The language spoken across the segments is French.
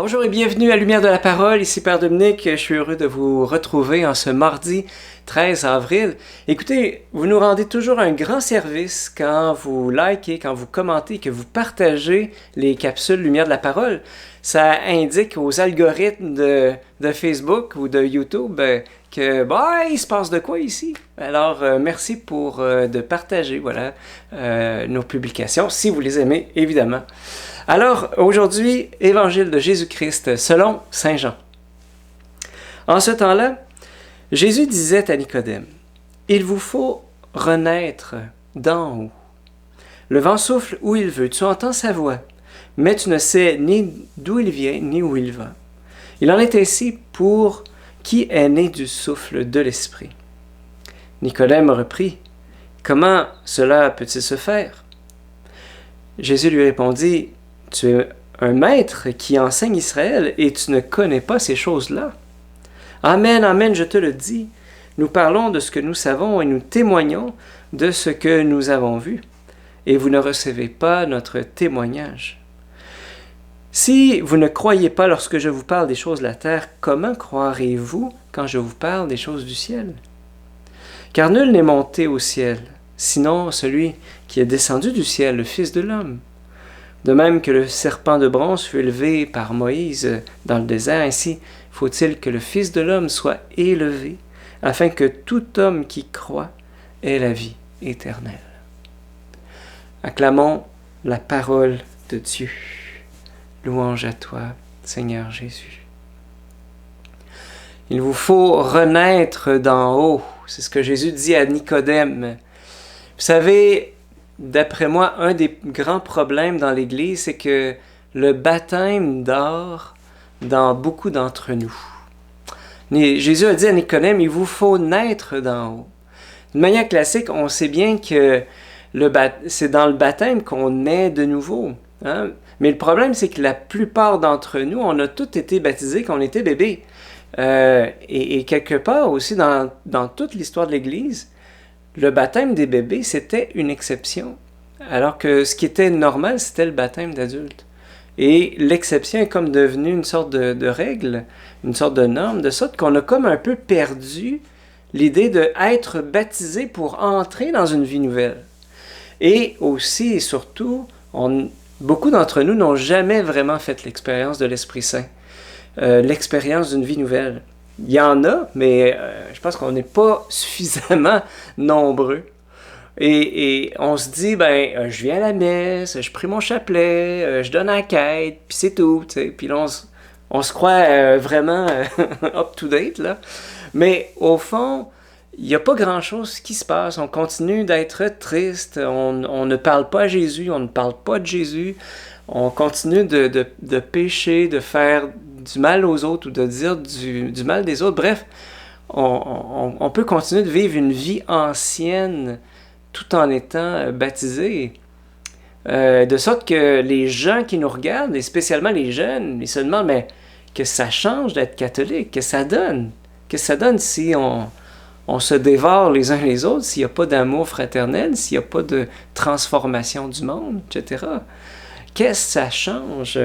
Bonjour et bienvenue à Lumière de la Parole, ici Père Dominique, je suis heureux de vous retrouver en ce mardi 13 avril. Écoutez, vous nous rendez toujours un grand service quand vous likez, quand vous commentez, que vous partagez les capsules Lumière de la Parole. Ça indique aux algorithmes de Facebook ou de YouTube que il se passe de quoi ici. Alors, merci pour de partager nos publications, si vous les aimez, évidemment. Alors, aujourd'hui, Évangile de Jésus-Christ selon Saint Jean. En ce temps-là, Jésus disait à Nicodème, « Il vous faut renaître d'en haut. Le vent souffle où il veut, tu entends sa voix, mais tu ne sais ni d'où il vient, ni où il va. Il en est ainsi pour qui est né du souffle de l'Esprit. » Nicodème reprit, « Comment cela peut-il se faire? » Jésus lui répondit, « Tu es un maître qui enseigne Israël et tu ne connais pas ces choses-là. Amen, amen, je te le dis. Nous parlons de ce que nous savons et nous témoignons de ce que nous avons vu. Et vous ne recevez pas notre témoignage. Si vous ne croyez pas lorsque je vous parle des choses de la terre, comment croirez-vous quand je vous parle des choses du ciel? Car nul n'est monté au ciel, sinon celui qui est descendu du ciel, le Fils de l'homme. De même que le serpent de bronze fut élevé par Moïse dans le désert, ainsi faut-il que le Fils de l'homme soit élevé, afin que tout homme qui croit ait la vie éternelle. Acclamons la parole de Dieu. Louange à toi, Seigneur Jésus. Il vous faut renaître d'en haut. C'est ce que Jésus dit à Nicodème. Vous savez, d'après moi, un des grands problèmes dans l'Église, c'est que le baptême dort dans beaucoup d'entre nous. Jésus a dit à Nicodème, il vous faut naître d'en haut. De manière classique, on sait bien que c'est dans le baptême qu'on naît de nouveau. Hein? Mais le problème, c'est que la plupart d'entre nous, on a tous été baptisés quand on était bébé. Et quelque part aussi, dans toute l'histoire de l'Église, le baptême des bébés, c'était une exception, alors que ce qui était normal, c'était le baptême d'adultes. Et l'exception est comme devenue une sorte de règle, une sorte de norme, de sorte qu'on a comme un peu perdu l'idée d'être baptisé pour entrer dans une vie nouvelle. Et aussi et surtout, beaucoup d'entre nous n'ont jamais vraiment fait l'expérience de l'Esprit Saint, l'expérience d'une vie nouvelle. Il y en a, mais je pense qu'on n'est pas suffisamment nombreux. Et on se dit, je viens à la messe, je prie mon chapelet, je donne la quête, puis c'est tout. T'sais. Puis là, on se croit vraiment up-to-date, là. Mais au fond, il n'y a pas grand-chose qui se passe. On continue d'être triste, on ne parle pas à Jésus, on ne parle pas de Jésus. On continue de pécher, de faire du mal aux autres ou de dire du mal des autres. Bref, on peut continuer de vivre une vie ancienne tout en étant baptisé. De sorte que les gens qui nous regardent, et spécialement les jeunes, ils se demandent, mais que ça change d'être catholique, que ça donne si on se dévore les uns les autres, s'il n'y a pas d'amour fraternel, s'il n'y a pas de transformation du monde, etc. Qu'est-ce que ça change?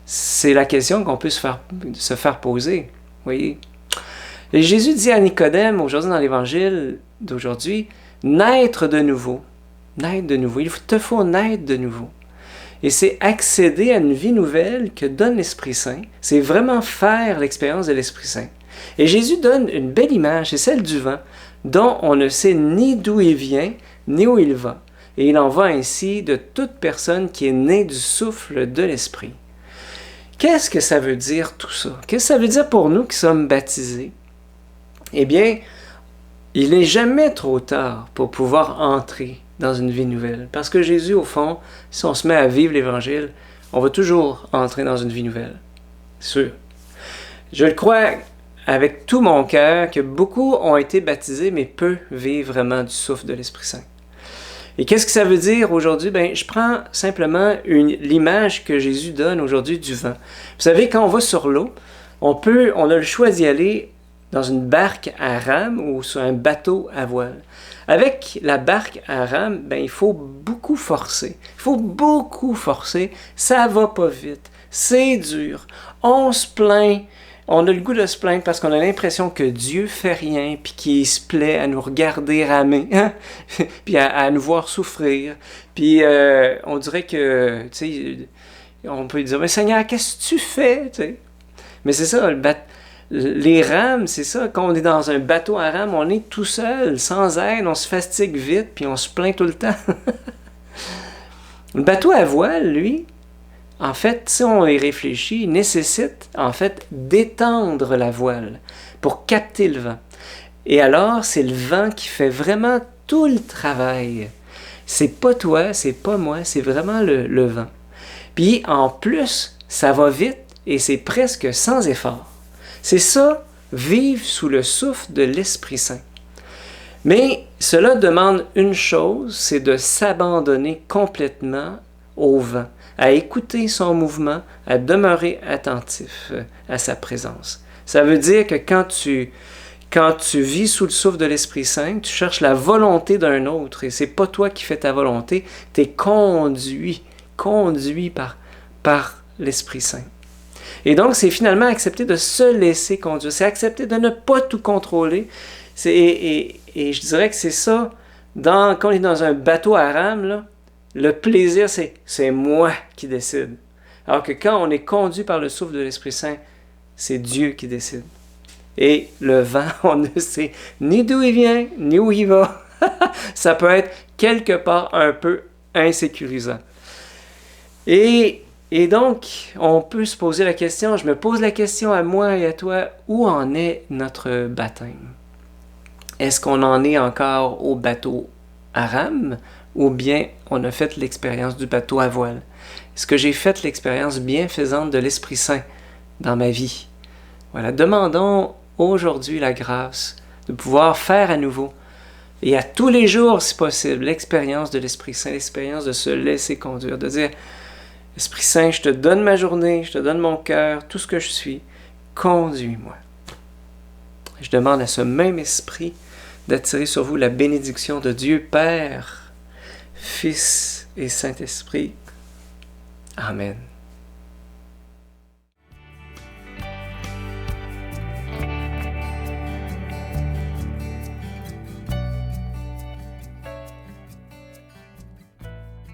C'est la question qu'on peut se faire poser. Voyez? Et Jésus dit à Nicodème, aujourd'hui dans l'Évangile d'aujourd'hui, naître de nouveau. Naître de nouveau. Il te faut naître de nouveau. Et c'est accéder à une vie nouvelle que donne l'Esprit Saint. C'est vraiment faire l'expérience de l'Esprit Saint. Et Jésus donne une belle image, c'est celle du vent, dont on ne sait ni d'où il vient, ni où il va. Et il en va ainsi de toute personne qui est née du souffle de l'Esprit. Qu'est-ce que ça veut dire tout ça? Qu'est-ce que ça veut dire pour nous qui sommes baptisés? Eh bien, il n'est jamais trop tard pour pouvoir entrer dans une vie nouvelle. Parce que Jésus, au fond, si on se met à vivre l'Évangile, on va toujours entrer dans une vie nouvelle. C'est sûr. Je le crois avec tout mon cœur que beaucoup ont été baptisés, mais peu vivent vraiment du souffle de l'Esprit Saint. Et qu'est-ce que ça veut dire aujourd'hui? Je prends simplement l'image que Jésus donne aujourd'hui du vent. Vous savez, quand on va sur l'eau, on a le choix d'y aller dans une barque à rame ou sur un bateau à voile. Avec la barque à rame, il faut beaucoup forcer. Il faut beaucoup forcer. Ça va pas vite. C'est dur. On se plaint. On a le goût de se plaindre parce qu'on a l'impression que Dieu fait rien, puis qu'il se plaît à nous regarder ramer, hein? Puis à nous voir souffrir. Puis on dirait que, tu sais, on peut dire, mais Seigneur, qu'est-ce que tu fais? Tu sais? Mais c'est ça, les rames, c'est ça. Quand on est dans un bateau à rames, on est tout seul, sans aide, on se fatigue vite, puis on se plaint tout le temps. Le bateau à voile, lui, en fait, si on y réfléchit, nécessite en fait d'étendre la voile pour capter le vent. Et alors, c'est le vent qui fait vraiment tout le travail. C'est pas toi, c'est pas moi, c'est vraiment le vent. Puis en plus, ça va vite et c'est presque sans effort. C'est ça, vivre sous le souffle de l'Esprit Saint. Mais cela demande une chose, c'est de s'abandonner complètement au vent, à écouter son mouvement, à demeurer attentif à sa présence. Ça veut dire que quand tu vis sous le souffle de l'Esprit Saint, tu cherches la volonté d'un autre et c'est pas toi qui fais ta volonté, tu es conduit par l'Esprit Saint. Et donc, c'est finalement accepter de se laisser conduire, c'est accepter de ne pas tout contrôler. Et je dirais que c'est ça, quand on est dans un bateau à rames, là, le plaisir, c'est moi qui décide. Alors que quand on est conduit par le souffle de l'Esprit Saint, c'est Dieu qui décide. Et le vent, on ne sait ni d'où il vient, ni où il va. Ça peut être quelque part un peu insécurisant. Et donc, on peut se poser la question, je me pose la question à moi et à toi, où en est notre baptême? Est-ce qu'on en est encore au bateau à rames ou bien on a fait l'expérience du bateau à voile? Est-ce que j'ai fait l'expérience bienfaisante de l'Esprit Saint dans ma vie? Voilà, demandons aujourd'hui la grâce de pouvoir faire à nouveau et à tous les jours, si possible, l'expérience de l'Esprit Saint, l'expérience de se laisser conduire, de dire « Esprit Saint, je te donne ma journée, je te donne mon cœur, tout ce que je suis, conduis-moi. » Je demande à ce même Esprit d'attirer sur vous la bénédiction de Dieu Père, Fils et Saint-Esprit. Amen.